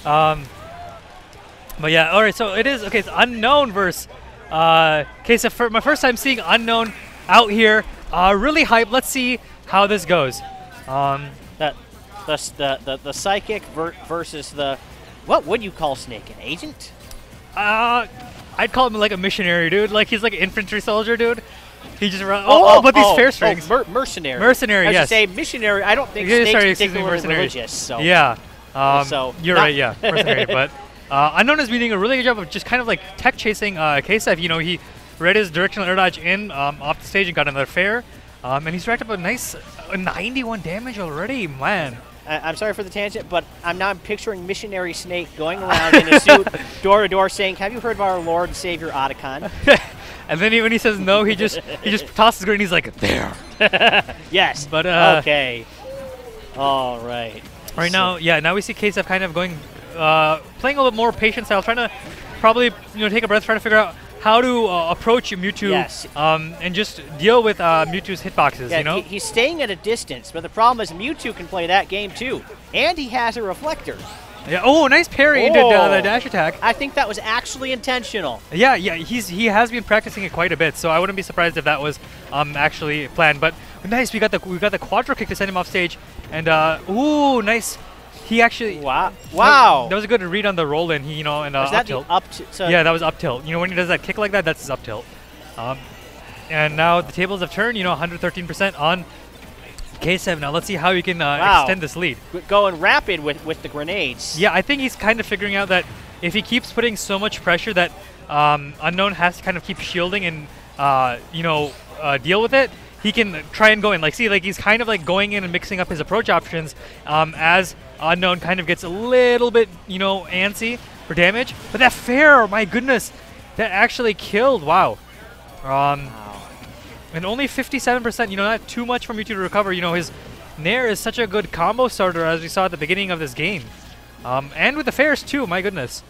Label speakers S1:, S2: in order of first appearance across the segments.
S1: But yeah, all right. So it is okay. It's Unknown versus Ksev. For my first time seeing Unknown out here. Really hyped. Let's see how this goes.
S2: The psychic versus the, what would you call Snake? An agent?
S1: I'd call him like a missionary, dude. Like he's like an infantry soldier, dude. He just runs. But these fair strings.
S2: Mercenary.
S1: Mercenary, yes.
S2: I should say missionary. I don't think Snake's particularly religious. So.
S1: Yeah.
S2: So
S1: you're right. Yeah, mercenary. But Unknown is doing a really good job of just kind of like tech chasing Ksev. You know, he read his directional air dodge in off the stage and got another fair. And he's racked up a nice 91 damage already, man.
S2: I'm sorry for the tangent, but I'm picturing missionary Snake going around in a suit, door to door, saying, "Have you heard of our Lord and Savior Otacon?"
S1: And then when he says no, he just tosses the grenade. And he's like, "There."
S2: Yes.
S1: But
S2: okay. All right.
S1: Right now, yeah. Now we see Ksev kind of going, playing a little bit more patient style, trying to probably take a breath, trying to figure out how to approach Mewtwo,
S2: yes.
S1: And just deal with Mewtwo's hitboxes.
S2: Yeah,
S1: you know,
S2: he's staying at a distance, but the problem is Mewtwo can play that game too, and he has a reflector.
S1: Yeah. Oh, nice parry into the dash attack.
S2: I think that was actually intentional.
S1: Yeah, yeah. He has been practicing it quite a bit, so I wouldn't be surprised if that was actually planned. But nice, we got the quadra kick to send him off stage, and ooh, nice. He actually
S2: wow.
S1: That was a good read on the roll in. He and
S2: was
S1: up
S2: that
S1: tilt.
S2: So
S1: yeah, that was up tilt. When he does that kick like that, that's his up tilt. And now the tables have turned. 113% on Ksev. Now let's see how he can extend this lead.
S2: Going rapid with the grenades.
S1: Yeah, I think he's kind of figuring out that if he keeps putting so much pressure that Unknown has to kind of keep shielding and deal with it, he can try and go in. Like, see, like he's kind of like going in and mixing up his approach options as Unknown kind of gets a little bit, antsy for damage. But that fair, my goodness, that actually killed. Wow. And only 57%, not too much for Mewtwo to recover. His Nair is such a good combo starter, as we saw at the beginning of this game. And with the fairs too, my goodness.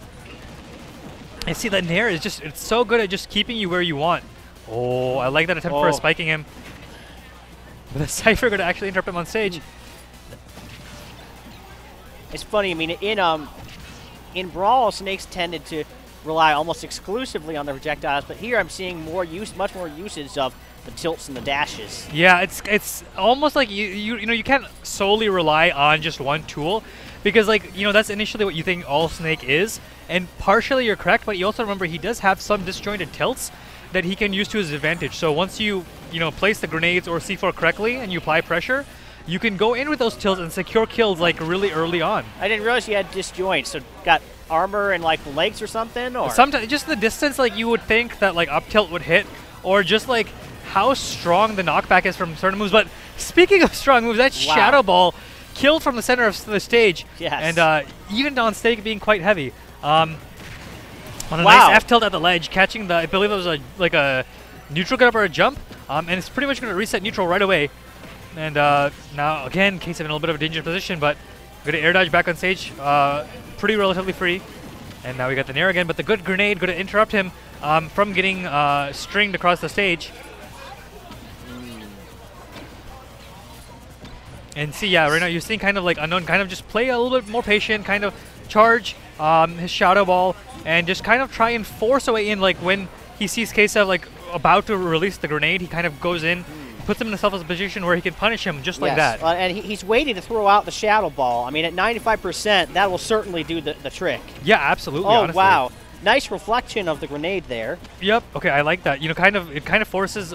S1: And see, that Nair is it's so good at just keeping you where you want. Oh, I like that attempt for spiking him. But the Cypher going to actually interrupt him on stage.
S2: It's funny, I mean, in Brawl, Snakes tended to rely almost exclusively on the projectiles, but here I'm seeing much more usage of the tilts and the dashes.
S1: Yeah, it's almost like you can't solely rely on just one tool, because that's initially what you think all Snake is, and partially you're correct, but you also remember he does have some disjointed tilts that he can use to his advantage. So once you place the grenades or C4 correctly and you apply pressure, you can go in with those tilts and secure kills really early on.
S2: I didn't realize he had disjoints. So got armor and legs or something, or
S1: sometimes just the distance. You would think that up tilt would hit, or just how strong the knockback is from certain moves. But speaking of strong moves, that Shadow Ball killed from the center of the stage.
S2: Yes.
S1: And even on stake being quite heavy. On a nice F tilt at the ledge, catching I believe it was a neutral get up or a jump, and it's pretty much going to reset neutral right away. And now again, Ksev in a little bit of a dangerous position, but going to air dodge back on stage, pretty relatively free. And now we got the Nair again, but the good grenade going to interrupt him from getting stringed across the stage. And see, yeah, right now you're seeing kind of Unknown kind of just play a little bit more patient, kind of charge his Shadow Ball, and just kind of try and force a way in. When he sees Ksev about to release the grenade, he kind of goes in, puts him in a position where he can punish him just like that.
S2: And he's waiting to throw out the Shadow Ball. I mean, at 95%, that will certainly do the trick.
S1: Yeah, absolutely.
S2: Oh,
S1: honestly.
S2: wow. Nice reflection of the grenade there.
S1: Yep. Okay, I like that. It kind of forces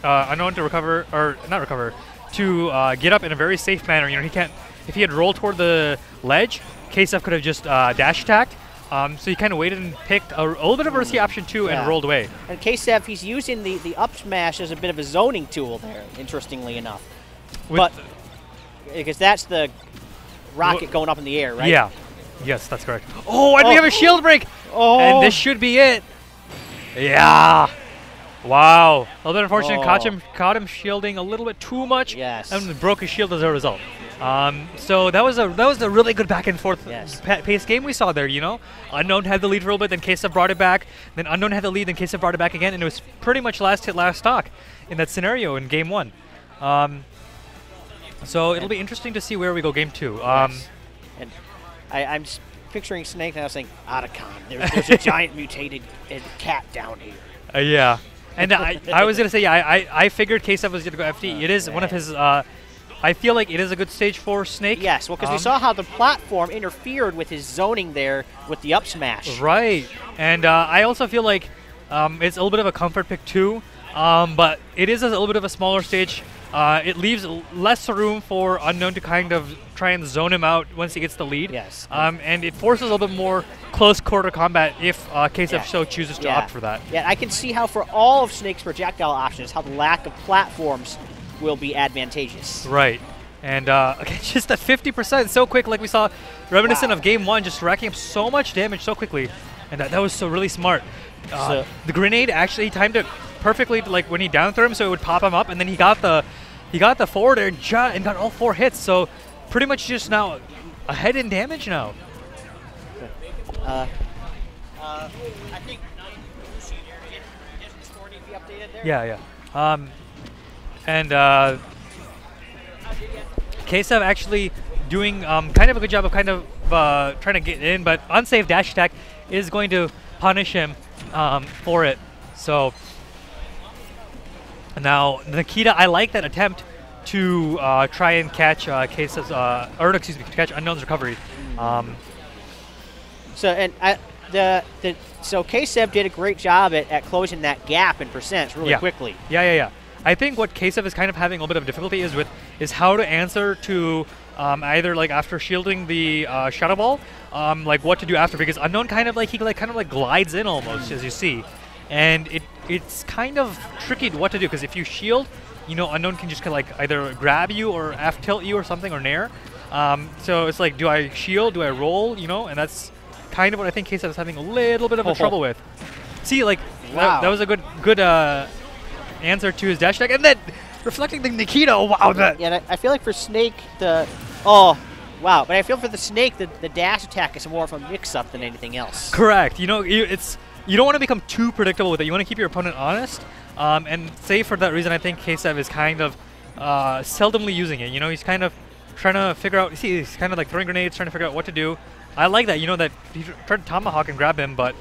S1: Unknown to recover, or not recover, to get up in a very safe manner. He can't. If he had rolled toward the ledge, Ksev could have just dash attacked. So he kind of waited and picked a little bit of a risky option too, and rolled away.
S2: And Ksev, he's using the up smash as a bit of a zoning tool there, interestingly enough. Because that's the rocket going up in the air, right?
S1: Yeah. Yes, that's correct. Oh, and we have a shield break!
S2: Oh.
S1: And this should be it. Yeah. Wow. A little bit unfortunate. Caught him shielding a little bit too much.
S2: Yes.
S1: And broke his shield as a result. So that was a really good back and forth pace game we saw there. Unknown had the lead for a little bit, then Ksev brought it back. Then Unknown had the lead, then Ksev brought it back again, and it was pretty much last hit, last stock in that scenario in game one. So it'll be interesting to see where we go game two.
S2: Yes. And I'm picturing Snake and I was saying, Otacon, there's a giant mutated cat down here.
S1: Yeah. And I was going to say, yeah, I figured Ksev was going to go FD. It is one of his, I feel like it is a good stage for Snake.
S2: Yes, well, because we saw how the platform interfered with his zoning there with the up smash.
S1: Right. And I also feel like it's a little bit of a comfort pick too, but it is a little bit of a smaller stage. It leaves less room for Unknown to kind of try and zone him out once he gets the lead.
S2: Yes.
S1: And it forces a little bit more close quarter combat if Ksev so chooses to opt for that.
S2: Yeah, I can see how for all of Snake's projectile options, how the lack of platforms will be advantageous.
S1: Right. And again, just that 50% so quick, like we saw reminiscent of Game 1, just racking up so much damage so quickly. And that was so really smart. The grenade actually timed it perfectly, like when he down threw him, so it would pop him up, and then he got the forward air and got all 4 hits. So pretty much just now ahead in damage now.
S2: I think Gooshi didn't score need to be updated there.
S1: Yeah. And Ksev actually doing kind of a good job of trying to get in, but unsafe dash attack is going to punish him for it. So now Nikita, I like that attempt to try and catch Ksev's, catch Unknown's recovery.
S2: So Ksev did a great job at closing that gap in percents really quickly.
S1: Yeah. I think what Ksev is kind of having a little bit of difficulty is how to answer to either like after shielding the Shadow Ball, like what to do after, because Unknown kind of glides in almost, as you see, and it's kind of tricky what to do, because if you shield, Unknown can just kind of like either grab you or F tilt you or something or nair. So it's like, do I shield? Do I roll? And that's kind of what I think Ksev is having a little bit of a trouble with. See, like that was a good answer to his dash attack, and then reflecting the Nikita. Wow, that.
S2: Yeah, I feel like for Snake but I feel for the Snake the dash attack is more of a mix-up than anything else.
S1: Correct. You don't want to become too predictable with it. You want to keep your opponent honest. And say for that reason, I think Ksev is kind of seldomly using it. He's kind of trying to figure out. See, he's kind of like throwing grenades, trying to figure out what to do. I like that. That he tried to tomahawk and grab him, but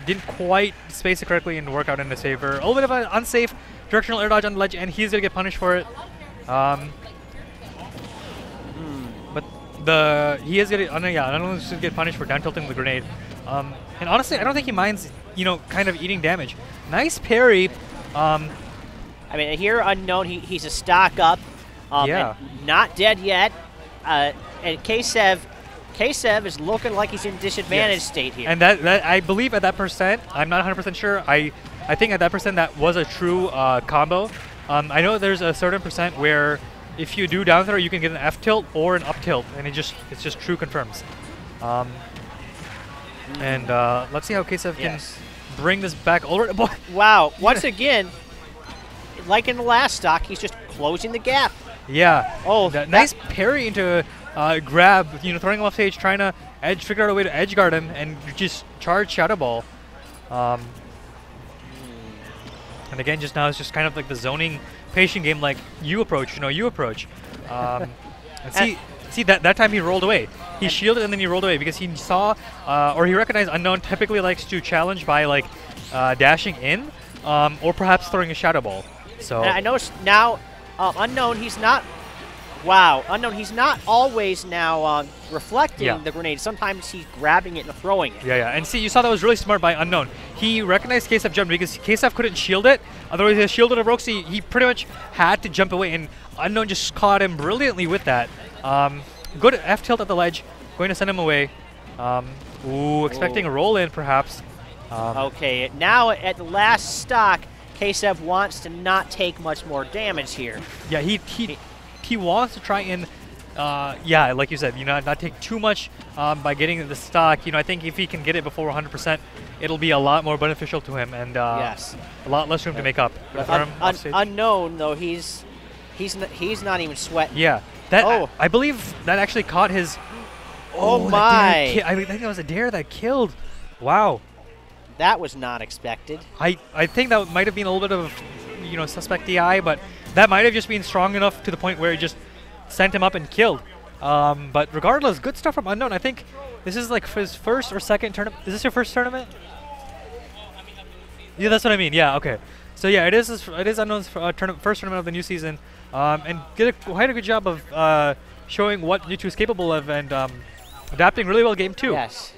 S1: didn't quite space it correctly and work out in his favor. A little bit of an unsafe directional air dodge on the ledge, and he's gonna get punished for it. But he is gonna Unknown's gonna get punished for down tilting the grenade. And honestly, I don't think he minds, kind of eating damage. Nice parry.
S2: I mean, here Unknown, he's a stock up. And not dead yet. And Ksev is looking like he's in disadvantage state here.
S1: And that I believe at that percent, I'm not 100% sure. I think at that percent that was a true combo. I know there's a certain percent where if you do down throw, you can get an F tilt or an up tilt, and it's just true confirms. And let's see how Ksev can bring this back over.
S2: Wow! Once again, like in the last stock, he's just closing the gap.
S1: Yeah.
S2: Oh,
S1: nice parry into grab. Throwing him off stage, trying to figure out a way to edge guard him, and just charge Shadow Ball. And again, just now it's just kind of like the zoning patient game, like you approach. And see that time he rolled away. He shielded and then he rolled away because he saw or he recognized Unknown typically likes to challenge by like dashing in or perhaps throwing a Shadow Ball. So
S2: and I noticed now Unknown, he's not. Wow, Unknown, he's not always now reflecting the grenade. Sometimes he's grabbing it and throwing it.
S1: Yeah. And see, you saw that was really smart by Unknown. He recognized Ksev jump because Ksev couldn't shield it. Otherwise, he shielded a Roxy. He pretty much had to jump away, and Unknown just caught him brilliantly with that. Good F tilt at the ledge, going to send him away. Expecting a roll in, perhaps.
S2: Okay, now at the last stock, Ksev wants to not take much more damage here.
S1: Yeah, he wants to try and, like you said, not take too much by getting the stock. I think if he can get it before 100%, it'll be a lot more beneficial to him and a lot less room to make up.
S2: Unknown though, he's not even sweating.
S1: Yeah, I believe that actually caught his.
S2: Oh my!
S1: I think that was a dare that killed. Wow.
S2: That was not expected.
S1: I think that might have been a little bit of, suspect DI, but that might have just been strong enough to the point where it just sent him up and killed. But regardless, good stuff from Unknown. I think this is like his first or second tournament. Is this your first tournament? Yeah, that's what I mean. Yeah, okay. So yeah, it is Unknown's first tournament of the new season, and did quite a good job of showing what Mewtwo is capable of and adapting really well game 2.
S2: Yes.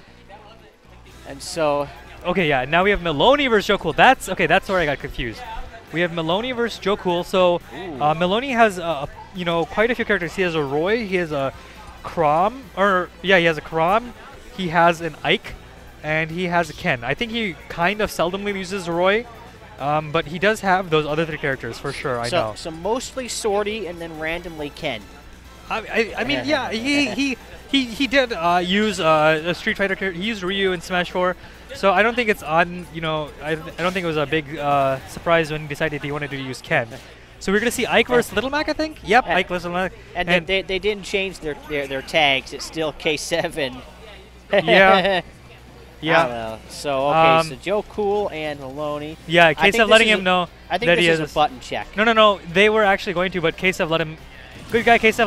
S2: And so.
S1: Okay, yeah. Now we have Meloni versus Joe Cool. That's okay. That's where I got confused. We have Meloni versus Joe Cool. So Meloni has quite a few characters. He has a Roy. He has a Chrom. He has a Chrom. He has an Ike, and he has a Ken. I think he kind of seldomly uses Roy. But he does have those other 3 characters for sure. I know.
S2: So mostly Swordy and then randomly Ken.
S1: I mean, yeah, he did use a Street Fighter character. He used Ryu in Smash 4, so I don't think it's on. I don't think it was a big surprise when he decided he wanted to use Ken. So we're gonna see Ike versus Little Mac, I think. Yep, Ike versus Little Mac.
S2: And they didn't change their tags. It's still Ksev.
S1: Yeah. Yeah.
S2: I don't know. So okay, so Joe Cool and Meloni.
S1: Yeah, Ksev letting him know
S2: I think
S1: that
S2: this
S1: he
S2: is
S1: has
S2: a button check.
S1: No. They were actually going to, but Ksev let him. Good guy, Ksev.